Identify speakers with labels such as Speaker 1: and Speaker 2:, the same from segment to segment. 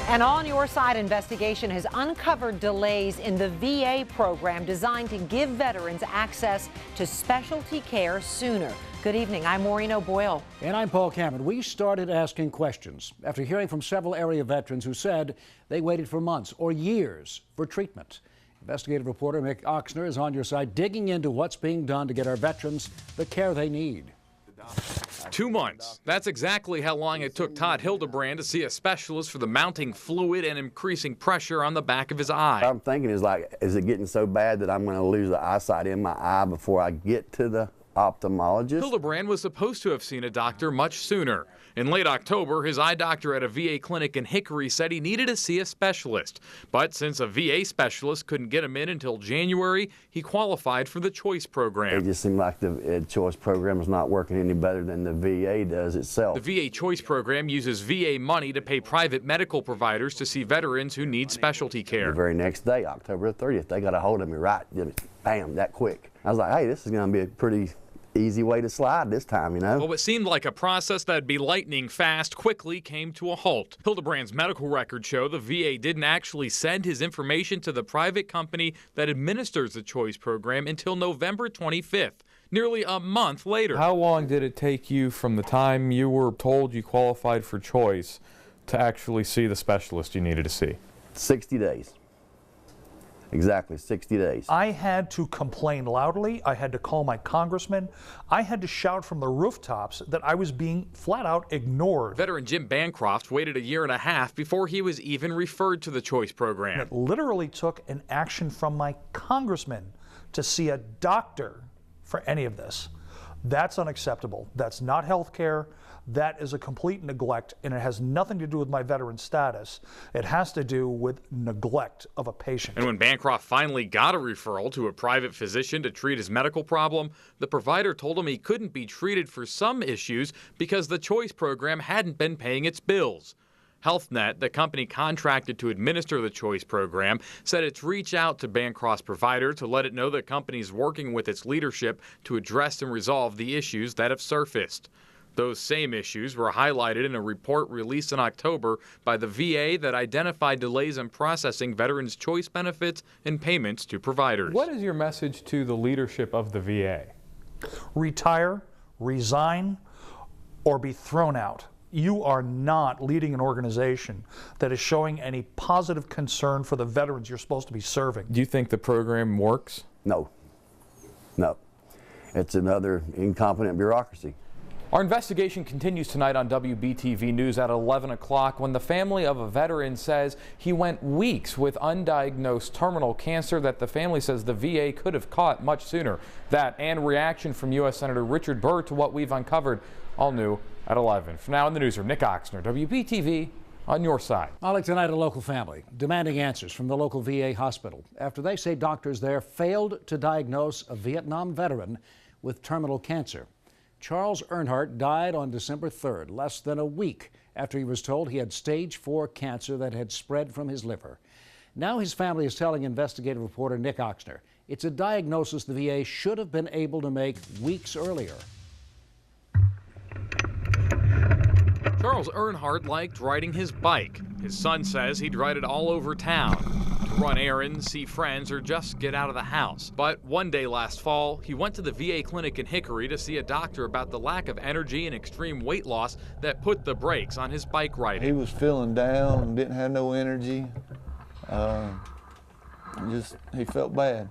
Speaker 1: An On Your Side investigation has uncovered delays in the VA program designed to give veterans access to specialty care sooner. Good evening, I'm Maureen O'Boyle.
Speaker 2: And I'm Paul Cameron. We started asking questions after hearing from several area veterans who said they waited for months or years for treatment. Investigative reporter Mick Oxner is on your side, digging into what's being done to get our veterans the care they need.
Speaker 3: 2 months. That's exactly how long it took Todd Hildebrand to see a specialist for the mounting fluid and increasing pressure on the back of his eye.
Speaker 4: I'm thinking is it getting so bad that I'm going to lose the eyesight in my eye before I get to the ophthalmologist?
Speaker 3: Hildebrand was supposed to have seen a doctor much sooner. In late October, his eye doctor at a VA clinic in Hickory said he needed to see a specialist. But since a VA specialist couldn't get him in until January, he qualified for the Choice program.
Speaker 4: It just seemed like the Choice program is not working any better than the VA does itself.
Speaker 3: The VA Choice program uses VA money to pay private medical providers to see veterans who need specialty care.
Speaker 4: The very next day, October 30th, they got a hold of me right, bam, that quick. I was like, hey, this is going to be a pretty easy way to slide this time, you know.
Speaker 3: Well, what seemed like a process that'd be lightning fast quickly came to a halt. Hildebrand's medical records show the VA didn't actually send his information to the private company that administers the Choice program until November 25th, nearly a month later.
Speaker 5: How long did it take you from the time you were told you qualified for Choice to actually see the specialist you needed to see?
Speaker 4: 60 days. Exactly, 60 days.
Speaker 6: I had to complain loudly. I had to call my congressman. I had to shout from the rooftops that I was being flat out ignored.
Speaker 3: Veteran Jim Bancroft waited 1.5 years before he was even referred to the Choice program.
Speaker 6: It literally took an action from my congressman to see a doctor for any of this. That's unacceptable. That's not health care. That is a complete neglect, and it has nothing to do with my veteran status. It has to do with neglect of a patient.
Speaker 3: And when Bancroft finally got a referral to a private physician to treat his medical problem, the provider told him he couldn't be treated for some issues because the Choice program hadn't been paying its bills. HealthNet, the company contracted to administer the Choice program, said it's reached out to Bancroft's provider to let it know the company's working with its leadership to address and resolve the issues that have surfaced. Those same issues were highlighted in a report released in October by the VA that identified delays in processing veterans' choice benefits and payments to providers.
Speaker 5: What is your message to the leadership of the VA?
Speaker 6: Retire, resign, or be thrown out. You are not leading an organization that is showing any positive concern for the veterans you're supposed to be serving.
Speaker 5: Do you think the program works?
Speaker 4: No. No. It's another incompetent bureaucracy.
Speaker 5: Our investigation continues tonight on WBTV News at 11 o'clock when the family of a veteran says he went weeks with undiagnosed terminal cancer that the family says the VA could have caught much sooner. That and reaction from U.S. Senator Richard Burr to what we've uncovered, all new at 11. For now in the newsroom, Nick Oxner, WBTV, on your side.
Speaker 2: Like tonight, a local family demanding answers from the local VA hospital after they say doctors there failed to diagnose a Vietnam veteran with terminal cancer. Charles Earnhardt died on December 3rd, less than a week after he was told he had stage 4 cancer that had spread from his liver. Now his family is telling investigative reporter Nick Oxner it's a diagnosis the VA should have been able to make weeks earlier.
Speaker 3: Charles Earnhardt liked riding his bike. His son says he'd ride it all over town to run errands, see friends, or just get out of the house. But one day last fall, he went to the VA clinic in Hickory to see a doctor about the lack of energy and extreme weight loss that put the brakes on his bike riding.
Speaker 7: He was feeling down and didn't have no energy. He felt bad.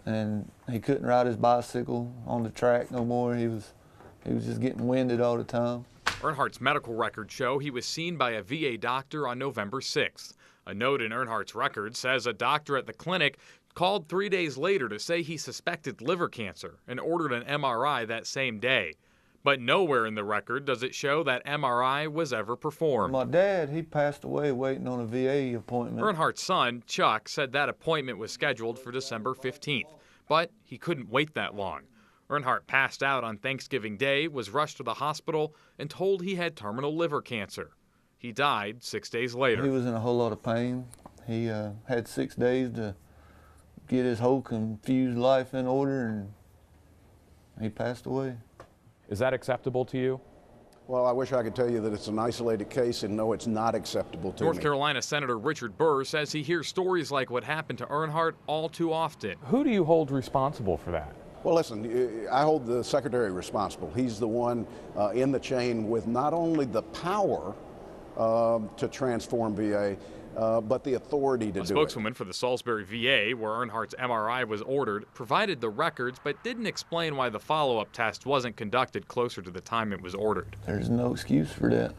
Speaker 7: And he couldn't ride his bicycle on the track no more. He was just getting winded all the time.
Speaker 3: Earnhardt's medical records show he was seen by a VA doctor on November 6th. A note in Earnhardt's record says a doctor at the clinic called 3 days later to say he suspected liver cancer and ordered an MRI that same day. But nowhere in the record does it show that MRI was ever performed.
Speaker 7: My dad, he passed away waiting on a VA appointment.
Speaker 3: Earnhardt's son, Chuck, said that appointment was scheduled for December 15th, but he couldn't wait that long. Earnhardt passed out on Thanksgiving Day, was rushed to the hospital, and told he had terminal liver cancer. He died 6 days later.
Speaker 7: He was in a whole lot of pain. He had 6 days to get his whole confused life in order, and he passed away.
Speaker 5: Is that acceptable to you?
Speaker 8: Well, I wish I could tell you that it's an isolated case, and no, it's not acceptable to me.
Speaker 3: North Carolina Senator Richard Burr says he hears stories like what happened to Earnhardt all too often.
Speaker 5: Who do you hold responsible for that?
Speaker 8: Well, listen, I hold the secretary responsible. He's the one in the chain with not only the power to transform VA, but the authority to do it.
Speaker 3: A spokeswoman for the Salisbury VA, where Earnhardt's MRI was ordered, provided the records but didn't explain why the follow-up test wasn't conducted closer to the time it was ordered.
Speaker 7: There's no excuse for that.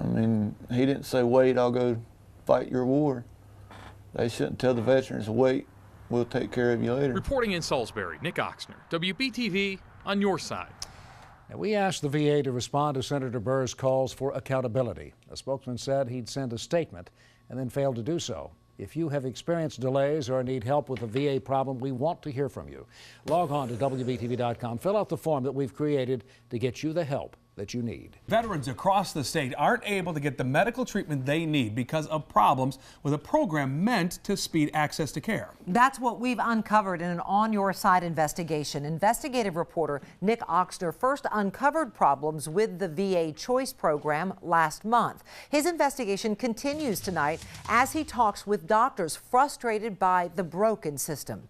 Speaker 7: I mean, he didn't say, wait, I'll go fight your war. They shouldn't tell the veterans, wait, we'll take care of you later.
Speaker 3: Reporting in Salisbury, Nick Oxner, WBTV, on your side.
Speaker 2: Now, we asked the VA to respond to Senator Burr's calls for accountability. A spokesman said he'd send a statement and then failed to do so. If you have experienced delays or need help with a VA problem, we want to hear from you. Log on to WBTV.com, fill out the form that we've created to get you the help that you need.
Speaker 9: Veterans across the state aren't able to get the medical treatment they need because of problems with a program meant to speed access to care.
Speaker 1: That's what we've uncovered in an On Your Side investigation. Investigative reporter Nick Oxner first uncovered problems with the VA Choice program last month. His investigation continues tonight as he talks with doctors frustrated by the broken system.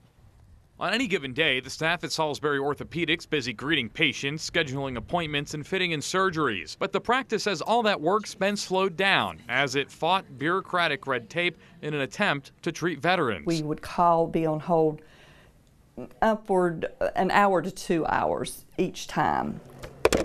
Speaker 3: On any given day, the staff at Salisbury Orthopedics busy greeting patients, scheduling appointments, and fitting in surgeries. But the practice says all that work's been slowed down as it fought bureaucratic red tape in an attempt to treat veterans.
Speaker 10: We would be on hold upward an hour to 2 hours each time,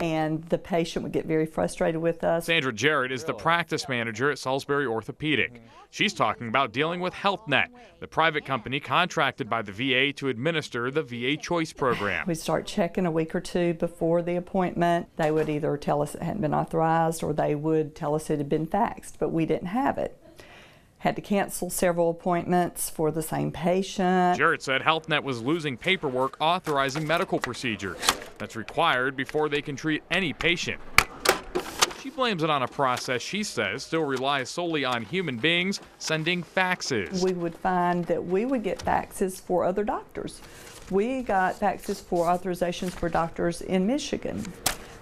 Speaker 10: and the patient would get very frustrated with us.
Speaker 3: Sandra Jarrett is the practice manager at Salisbury Orthopedic. She's talking about dealing with HealthNet, the private company contracted by the VA to administer the VA Choice program.
Speaker 10: We'd start checking a week or two before the appointment. They would either tell us it hadn't been authorized or they would tell us it had been faxed, but we didn't have it. Had to cancel several appointments for the same patient.
Speaker 3: Jarrett said HealthNet was losing paperwork authorizing medical procedures that's required before they can treat any patient. She blames it on a process she says still relies solely on human beings sending faxes.
Speaker 10: We would find that we would get faxes for other doctors. We got faxes for authorizations for doctors in Michigan.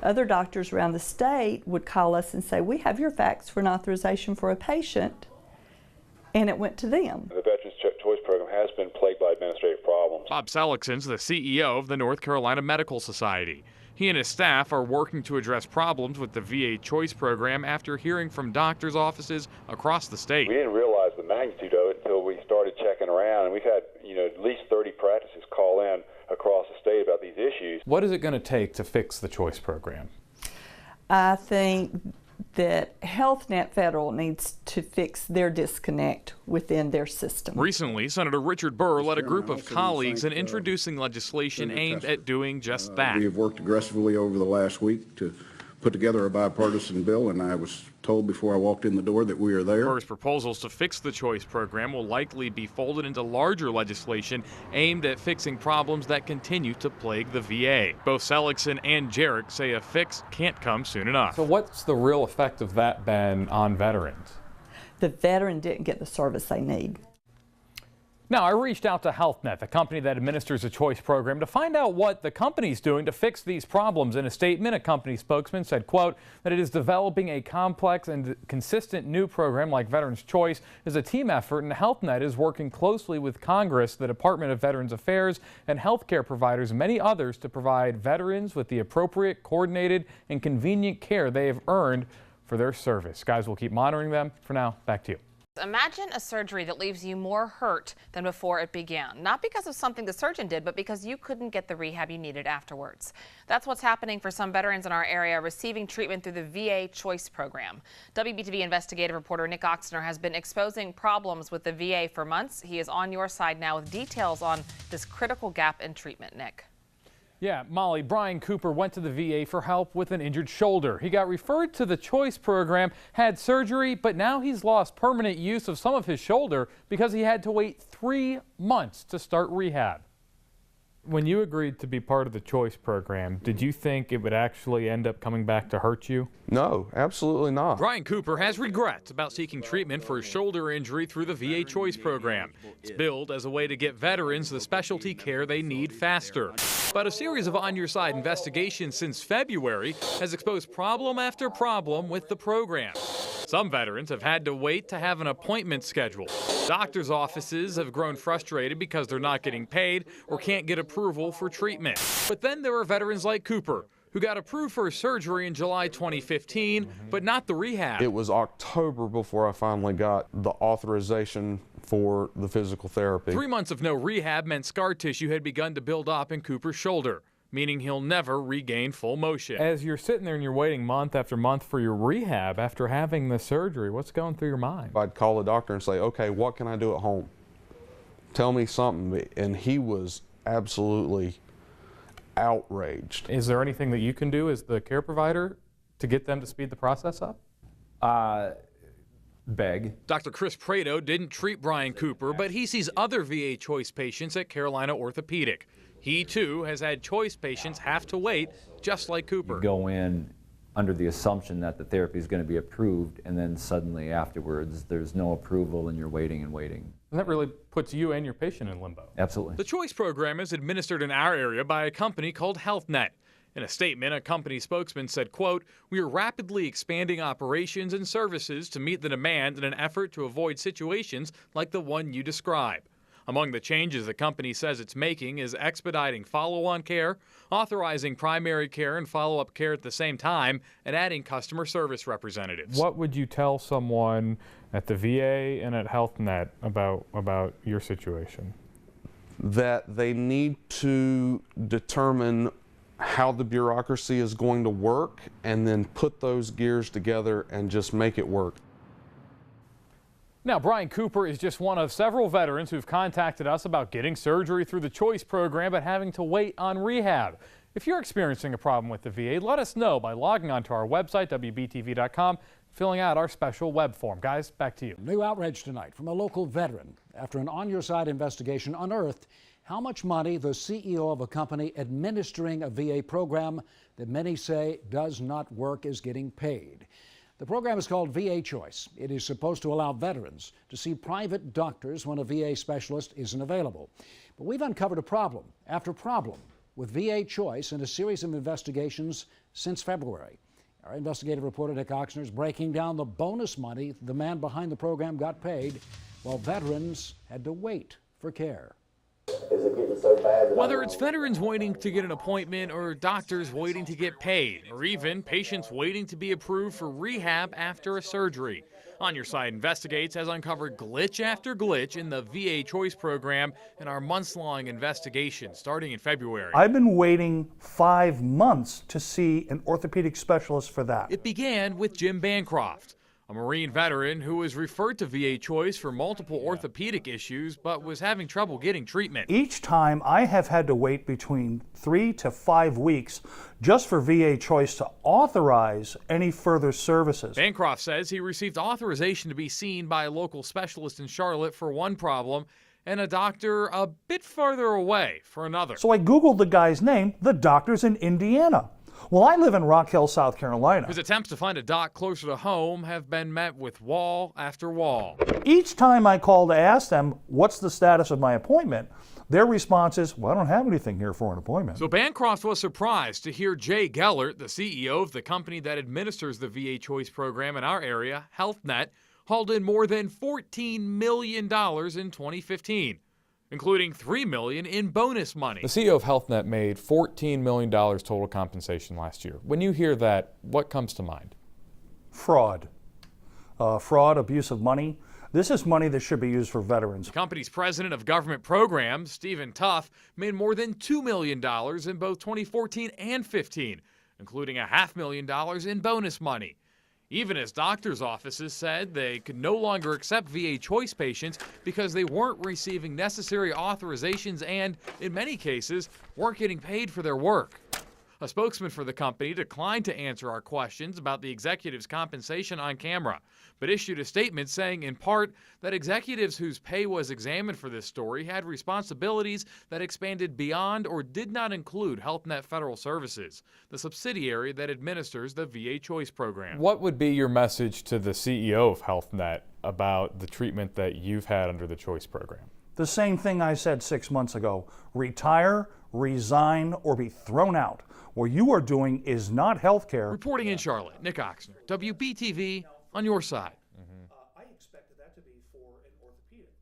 Speaker 10: Other doctors around the state would call us and say, we have your fax for an authorization for a patient, and it went to them.
Speaker 11: The Veterans Choice Program has been plagued by administrative problems.
Speaker 3: Bob Sellickson's the CEO of the North Carolina Medical Society. He and his staff are working to address problems with the VA Choice program after hearing from doctors' offices across the state.
Speaker 11: We didn't realize the magnitude of it until we started checking around, and we've had at least 30 practices call in across the state about these issues.
Speaker 5: What is it going to take to fix the Choice program?
Speaker 10: I think that HealthNet Federal needs to fix their disconnect within their system.
Speaker 3: Recently, Senator Richard Burr led a group of colleagues in introducing legislation aimed at doing just that.
Speaker 12: We have worked aggressively over the last week to put together a bipartisan bill, and I was told before I walked in the door that we are there.
Speaker 3: Burr's proposals to fix the Choice program will likely be folded into larger legislation aimed at fixing problems that continue to plague the VA. Both Sellickson and Jarrett say a fix can't come soon enough.
Speaker 5: So what's the real effect of that been on veterans?
Speaker 10: The veteran didn't get the service they need.
Speaker 5: Now, I reached out to HealthNet, the company that administers the Choice program, to find out what the company's doing to fix these problems. In a statement, a company spokesman said, quote, that it is developing a complex and consistent new program like Veterans Choice is a team effort, and HealthNet is working closely with Congress, the Department of Veterans Affairs, and healthcare providers and many others to provide veterans with the appropriate, coordinated, and convenient care they have earned for their service. Guys, we'll keep monitoring them. For now, back to you.
Speaker 13: Imagine a surgery that leaves you more hurt than before it began. Not because of something the surgeon did, but because you couldn't get the rehab you needed afterwards. That's what's happening for some veterans in our area receiving treatment through the VA Choice program. WBTV investigative reporter Nick Oxner has been exposing problems with the VA for months. He is on your side now with details on this critical gap in treatment. Nick.
Speaker 5: Yeah, Molly, Brian Cooper went to the VA for help with an injured shoulder. He got referred to the Choice program, had surgery, but now he's lost permanent use of some of his shoulder because he had to wait 3 months to start rehab. When you agreed to be part of the choice program, did you think it would actually end up coming back to hurt you?
Speaker 14: No, absolutely not.
Speaker 3: Brian Cooper has regrets about seeking treatment for his shoulder injury through the VA Choice program. It's billed as a way to get veterans the specialty care they need faster. But a series of on-your-side investigations since February has exposed problem after problem with the program. Some veterans have had to wait to have an appointment scheduled. Doctors' offices have grown frustrated because they're not getting paid or can't get approval for treatment. But then there are veterans like Cooper, who got approved for surgery in July 2015, but not the rehab.
Speaker 14: It was October before I finally got the authorization for the physical therapy.
Speaker 3: 3 months of no rehab meant scar tissue had begun to build up in Cooper's shoulder, meaning he'll never regain full motion.
Speaker 5: As you're sitting there and you're waiting month after month for your rehab after having the surgery, what's going through your mind?
Speaker 14: I'd call the doctor and say, okay, what can I do at home? Tell me something. And he was absolutely outraged.
Speaker 5: Is there anything that you can do as the care provider to get them to speed the process up?
Speaker 15: Beg.
Speaker 3: Dr. Chris Prado didn't treat Brian Cooper, but he sees other VA Choice patients at Carolina Orthopedic. He, too, has had Choice patients have to wait, just like Cooper.
Speaker 15: You go in under the assumption that the therapy is going to be approved, and then suddenly afterwards there's no approval and you're waiting and waiting.
Speaker 5: And that really puts you and your patient in limbo.
Speaker 15: Absolutely.
Speaker 3: The Choice program is administered in our area by a company called HealthNet. In a statement, a company spokesman said, quote, "We are rapidly expanding operations and services to meet the demand in an effort to avoid situations like the one you describe." Among the changes the company says it's making is expediting follow-on care, authorizing primary care and follow-up care at the same time, and adding customer service representatives.
Speaker 5: What would you tell someone at the VA and at HealthNet about your situation?
Speaker 14: That they need to determine how the bureaucracy is going to work and then put those gears together and just make it work.
Speaker 5: Now, Brian Cooper is just one of several veterans who've contacted us about getting surgery through the Choice program but having to wait on rehab. If you're experiencing a problem with the VA, let us know by logging onto our website, WBTV.com, filling out our special web form. Guys, back to you.
Speaker 2: New outrage tonight from a local veteran after an on-your-side investigation unearthed how much money the CEO of a company administering a VA program that many say does not work is getting paid. The program is called VA Choice. It is supposed to allow veterans to see private doctors when a VA specialist isn't available. But we've uncovered a problem after problem with VA Choice in a series of investigations since February. Our investigative reporter Nick Oxner is breaking down the bonus money the man behind the program got paid while veterans had to wait for care.
Speaker 11: Is it getting so bad?
Speaker 3: Whether it's veterans waiting to get an appointment or doctors waiting to get paid, or even patients waiting to be approved for rehab after a surgery, On Your Side Investigates has uncovered glitch after glitch in the VA Choice program in our months-long investigation starting in February.
Speaker 6: I've been waiting 5 months to see an orthopedic specialist for that.
Speaker 3: It began with Jim Bancroft, a Marine veteran who was referred to VA Choice for multiple orthopedic issues but was having trouble getting treatment.
Speaker 6: Each time I have had to wait between 3 to 5 weeks just for VA Choice to authorize any further services.
Speaker 3: Bancroft says he received authorization to be seen by a local specialist in Charlotte for one problem and a doctor a bit farther away for another.
Speaker 6: So I Googled the guy's name. The doctor's in Indiana. Well, I live in Rock Hill, South Carolina.
Speaker 3: His attempts to find a doc closer to home have been met with wall after wall.
Speaker 6: Each time I call to ask them, what's the status of my appointment, their response is, well, I don't have anything here for an appointment.
Speaker 3: So Bancroft was surprised to hear Jay Gellert, the CEO of the company that administers the VA Choice program in our area, HealthNet, hauled in more than $14 million in 2015. Including $3 million in bonus money.
Speaker 5: The CEO of HealthNet made $14 million total compensation last year. When you hear that, what comes to mind?
Speaker 6: Fraud. Fraud, abuse of money. This is money that should be used for veterans.
Speaker 3: The company's president of government programs, Stephen Tuff, made more than $2 million in both 2014 and 15, including $500,000 in bonus money. Even as doctors' offices said they could no longer accept VA Choice patients because they weren't receiving necessary authorizations and, in many cases, weren't getting paid for their work. A spokesman for the company declined to answer our questions about the executive's compensation on camera, but issued a statement saying in part that executives whose pay was examined for this story had responsibilities that expanded beyond or did not include Health Net Federal Services, the subsidiary that administers the VA Choice Program.
Speaker 5: What would be your message to the CEO of Health Net about the treatment that you've had under the Choice Program?
Speaker 6: The same thing I said 6 months ago. Retire, resign, or be thrown out. What you are doing is not health care.
Speaker 3: Reporting in Charlotte, Nick Oxner, WBTV, on your side.
Speaker 6: I expected that to be for an orthopedic.